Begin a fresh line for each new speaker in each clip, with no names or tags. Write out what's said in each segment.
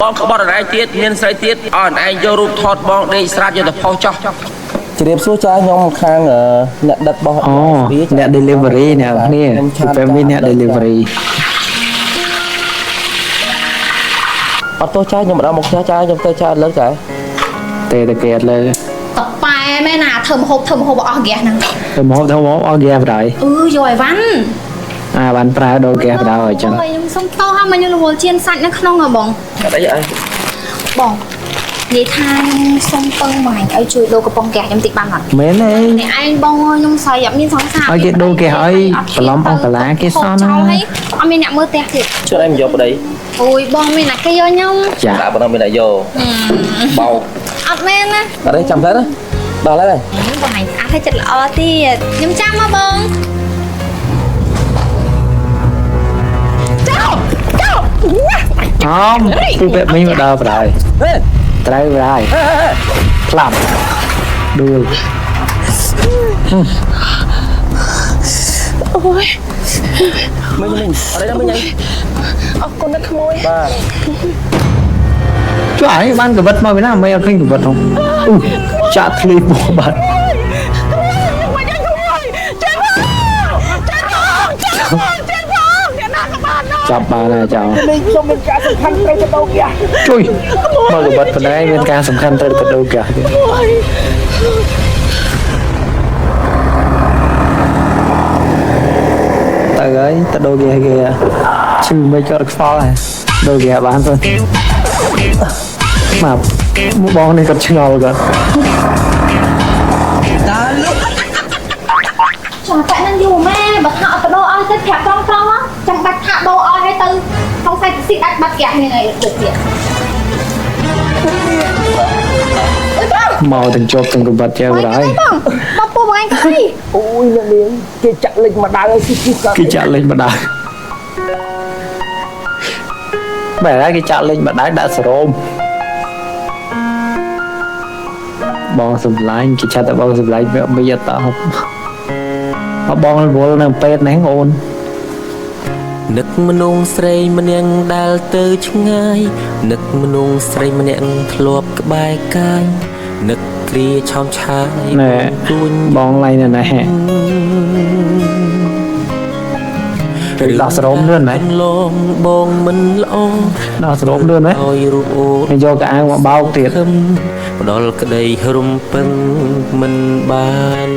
បងក្បត់អនឯងទៀតមានស្រីទៀតអនឯងយករូបថតបងដេកស្រាច់យកទៅផុសចោះជ្រាបសួរចាខ្ញុំខាងអ្នកដឹកបោះអូអ្នក delivery អ្នកគ្នាពេលមានអ្នក delivery អត់ទោះចាខ្ញុំមិនដល់មកចាខ្ញុំទៅចាលើកចាទេតែគេអត់លើ
តប៉ែមែនណាធ្វើមហូបអស់ហ្គាសហ្នឹង
ធ្វើមហូបអស់ហ្គាសបណ្ដោយ
យកឲ្យវ៉ាន់
វ៉ាន់ប្រើដូរហ្គាសបណ្ដោយអញ្ចឹង
ខ្ញុំសុំតោះហើយមកខ្ញុំរវល់ជៀនសាច់នៅក្នុងហ៎បង
អត់អីអី
បងនិយាយថាសុំពឹងមកឲ្យជួយដូរកំប៉ុងហ្គាសខ្ញុំតិចបានអត់
មែនទេ
នេះឯងបងខ្ញុំស្រីអត់មានសង្សារ
ឲ្យគេដូរហ្គាសឲ្យបន្លំអង្គកាគេសោះណា
អត់មានអ្នកមើលផ្ទះទៀត
ជួយឲ្យមកយកប្តី
អូយបងមានអ្នកគេយកខ្ញុំ
ចាបងមានអ្នកយកបោក
អត់មែនណា
អត់ទេចាំទៅណាដល់ហើយ
បងឯងអាចឲ្យចិត្តល្អទៀតខ្ញុំចាំមកបង
អមពីពេលមីមកដល់បណ្ដោយត្រូវបណ្ដោយខ្លាំដួល
អូយ
មិញអត់ទេមិញ
អរគុណណាស់ក្មួយ
បាទជួយឲ្យបានកវិតមកវិញណាមិនអត់ឃើញកវិតហ្នឹងចាក់ធ្លីបបាត់ចាប់បានហើយចៅនេះខ្ញុំមានការសំខាន់ត្រូវទៅដូរហ្គាសជួយមកកបិតប៉ុណ្ណេះមានការសំខាន់ត្រូវទៅដូរហ្គាសទៅហើយទៅដូរហ្គាសគេឈឺមិនក៏ខ្វល់ហើយដូរហ្គាសបានទៅមកបងនេះគាត់ឆ្ងល់គាត់
ចាំតែនឹងយូរម៉ែបើថាអត់ទៅដូរឲ្យទៅប្រាប់ត្រង់ចាំបាច់ថាដូរឲ្យឲ្យទៅក្នុងសាច់ស៊ីដាច់បាត់ហ្គាសនេះឯងដូចទៀត
មកទាំងជប់ទាំងកបិតចែវហើយ
បងពូបងឯងទៅ
អូយអ្នកនាងគេចាក់លេចម្ដៅឲ្យស៊ីគាត់គេចាក់លេចម្ដៅបែរហើយគេចាក់លេចម្ដៅដាក់សរោមបងសម្លាញ់គេឆាត់តែបងសម្លាញ់វាមិនយត់តោះបងរវល់នៅពេទ្យហ្នឹងអូននឹកមនុស្សស្រីម្នាក់ដែលទៅឆ្ងាយនឹកមនុស្សស្រីម្នាក់ធ្លាប់ក្បែរកាយនឹកគ្រាឆោមឆាយទួញបងឡៃណែណែឬដោះស្រោមលឿនណាលងបងមិនល្អដោះស្រោមលឿនណាឲ្យរូបអូនយកកៅអៅមកបោកទៀតផ្ដល់ក្តីរំពឹងមិនបាន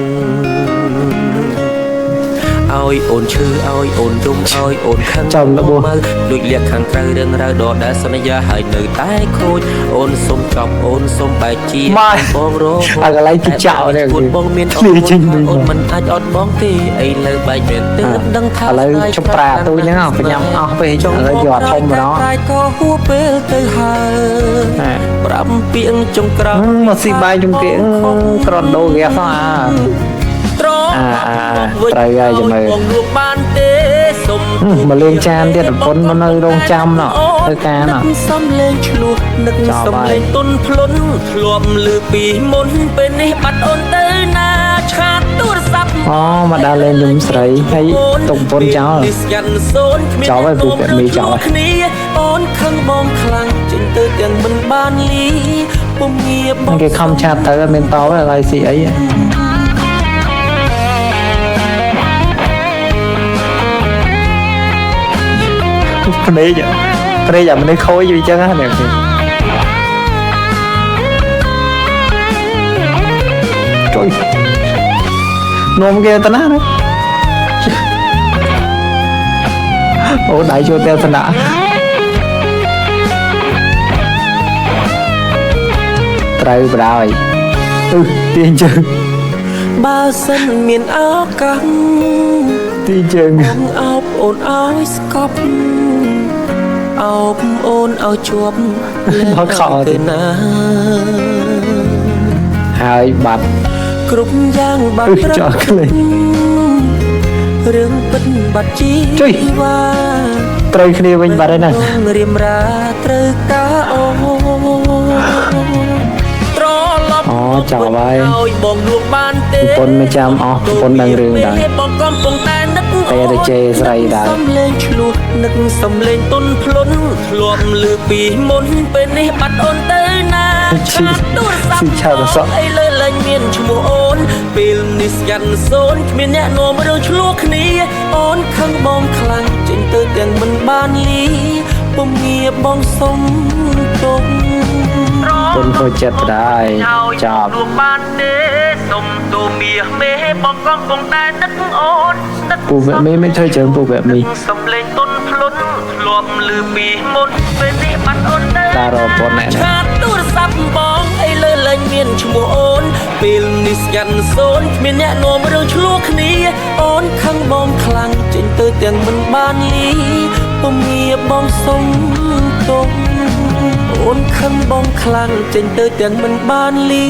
ឲ្យអូនឈឺឲ្យអូនទុំឲ្យអូនខឹងចាំលបមើលដូចលៀកខាងក្រៅរឿងរ៉ាវដដែលសន្យាហើយនៅតែខូចអូនសុំចប់អូនសុំបែកជាបងរងអាកន្លែងទីចោលនេះបងមានអូនមិនអាចអត់បងទេឥឡូវបែកមែនទើបដឹងថាឥឡូវជប់ប្រាទូចឹងបញ្ញាំអស់ពេកឥឡូវយកធំម្ដងក៏ហួពេលទៅហើយប្រាប់ពីងចុងក្រោយមកស៊ីបាយជុំទៀងក្រនដូរហ្គាសសោះត្រូវហើយចាំមើលមកលេងចានទៀតប្រពន្ធនៅរោងចាំណោះធ្វើការណោះសំលេងឆ្លោះនឹកសំលេងទុនភ្លុនធ្លាប់លឺពីមុនពេលនេះបាត់អូនទៅណាឆាតទូរស័ព្ទអូមកដល់លេងយំស្រីហើយទុំប្រពន្ធចោលចោលហើយពីតែមីចោលគ្នាអូនខឹងបងខ្លាំងចេញទៅទាំងមិនបានលីពុំងារបងគេខំឆាតទៅអត់មានតបឡើយស៊ីអីភ្នែកអាមិនខូចវាចឹងណាអ្នកជួយនំគេទៅណាអូដៃចូលទៅថ្នាក់ត្រូវបដ ாய் ទាញជើងបើសិនមានឱកាសទាញជើងអោបអូនឲ្យស្កប់អោបអូនឲ្យជាប់លែងទៅណាហើយបាត់គ្រប់យ៉ាងបាត់ចោលក្លេងរឿងពិតបាត់ជីវ៉ាត្រូវគ្នាវិញបាត់ហើយណារៀមរាត្រូវការអូត្រឡប់អូចាំហើយបងលួងបានទេប្រពន្ធមិនចាំអស់ប្រពន្ធដឹងរឿងដែរបងកំពុងតែនឹក
ពេលទៅជេរស្រីដែរ
សំលេងឆ្លុះនឹកសំលេងទុនភ្លុនធ្លាប់លឺពីមុនពេលនេះបាត់អូនទៅណាឆាតទូរស័ព្ទ
ឆាតទូរស័ព្ទ
អីលើលែងមានឈ្មោះអូនពេលនេះស្កាត់សូនគ្មានអ្នកនាំរឿងឆ្លោះគ្នាអូនខឹងបងខ្លាំងចេញទៅទាំងមិនបានលីពុំងារបងសុំទុក
គុណខូចចិត្តដែរចប់
រួមបានទេសុំទូមាសមេបងកំពុងតែនឹកអូននឹក
ពូវៈមីមិនធ្វើជើងពូវៈមី
សំលេងទុនភ្លុនធ្លាប់លឺពីមុនពេលនេះបាត់អូនទៅ
តារ៉ូប៉ុនណែ
ឆាតទូរស័ព្ទបងអីលើលែងមានឈ្មោះអូនពេលនេះស្កាត់សូនគ្មានអ្នកនាំរឿងឆ្លោះគ្នាអូនខឹងបងខ្លាំងចេញទៅទាំងមិនបានលីពុំងារបងសុំទុកអូនខឹងបងខ្លាំងចេញទៅទាំងមិនបានលី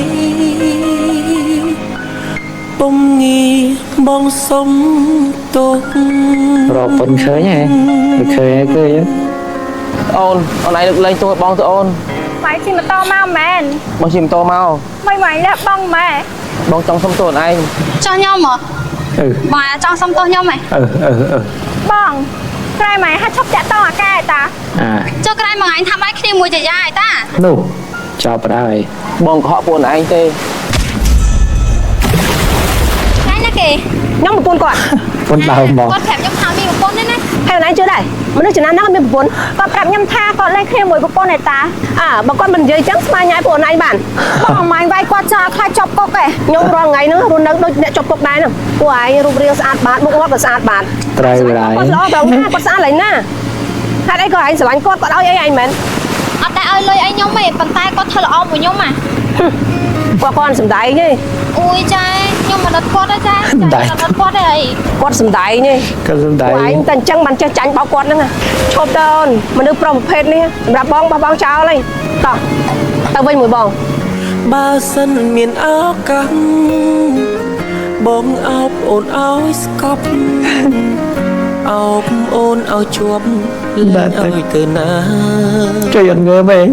ពុំងារបងសុំទុករ
៉ូប៉ុនឃើញហ៎ឃើញហើយឃើញ
អូនឯងលើកលែងទោះបងទៅអូន
បាយជិះម៉ូតូមកមែន
បងជិះម៉ូតូមក
មិនមកលះបងម៉ែ
បងចង់សុំទោសអូនឯង
ចង់ខ្ញុំហ៎
អឺ
បងចង់សុំទោសខ្ញុំហ៎ បងក្រែម៉ែហាត់ឈប់តាក់តងអាកែតា
អា
ចុះក្រែមួយថ្ងៃថាបាយគ្នាមួយចាយ៉ាយតា
នោះចប់ហើយ
បងកុហកពួកអូនឯងទេ
ថ្ងៃណាគេ
ខ្ញុំប្រពន្ធគាត់
ប៉ុនដើមមក
គាត់ប្រាប់ខ្ញុំថាមានប្រពន្ធទេណា
ហើយណៃជឿដែរមនុស្សចំណាស់ណាស់មានប្រពន្ធ
គាត់ប្រាប់ខ្ញុំថាគាត់លេងគ្នាមួយប្រពន្ធឯតា
បើគាត់មិននិយាយចឹងស្មានញ៉ៃពួកណៃបាន
បងម៉ែវាយគាត់ចោលខ្លាចជាប់គុកឯង
ខ្ញុំរាល់ថ្ងៃហ្នឹងរស់នៅដូចអ្នកជាប់គុកដែរហ្នឹងពួកឯងរូបរាងស្អាតបាតមុខគាត់ក៏ស្អាតបាត
ត្រូវហើយ
គាត់ល្អប្រងណាគាត់ស្អាតឡើយណាហេតុអីក៏ឯងស្រឡាញ់គាត់គាត់ឲ្យអីឯងមែន
អត់តែឲ្យលុយឲ្យខ្ញុំទេប៉ុន្តែគាត់ធ្វើល្អមួយខ្ញុំហ่ะ
គាត់សំដែងទេ
អូយចាខ្ញុំមិនអត់គាត់ទេចាមិនអត់គាត់ទេអី
គាត់សំដែងទេ
ក៏សំដែ
ពួក
ង
ឯងតែអញ្ចឹងបានចេះចាញ់បោកគាត់ហ្នឹងឈប់ទៅអូនមនុស្សប្រុសប្រភេទនេះសម្រាប់បងបោះបង់ចោលហើយតោះទៅវិញមួយបង
បើសិនមានឱកាសបងអោបអូនឲ្យស្កប់អោបអូនឲ្យជាប់លែងឲ្យទៅណា
ជួយអត់ងើមឯង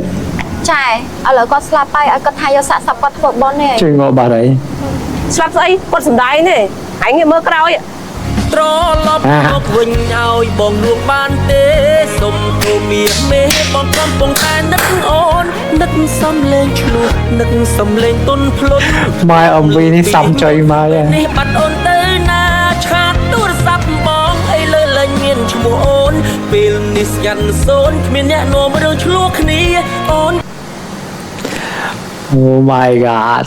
ចាឥឡូវគាត់ស្លាប់ហើយឲ្យគាត់ថាយកសាក់សពគាត់ធ្វើបុណ្យទេ
ជួយងើបាត់ហើយ
ស្លាប់ស្អីគាត់សំដែងទេឯងងាកមើលក្រោយ
ត្រឡប់មកវិញឲ្យបងរួមបានទេសុំទូមាសមេបងកំពុងតែនឹកអូននឹកសំលេងឆ្លុះនឹកសំលេងទុនភ្លុន
ម៉ែអំវីនេះសំចុយមកហើយ
នេះបាត់អូនទៅណាឆាតទូរស័ព្ទបងអីលើលែងមានឈ្មោះអូនពេលនេះស្កាត់សូនគ្មានអ្នកនាំរឿងឆ្លោះគ្នាអូន
Oh my god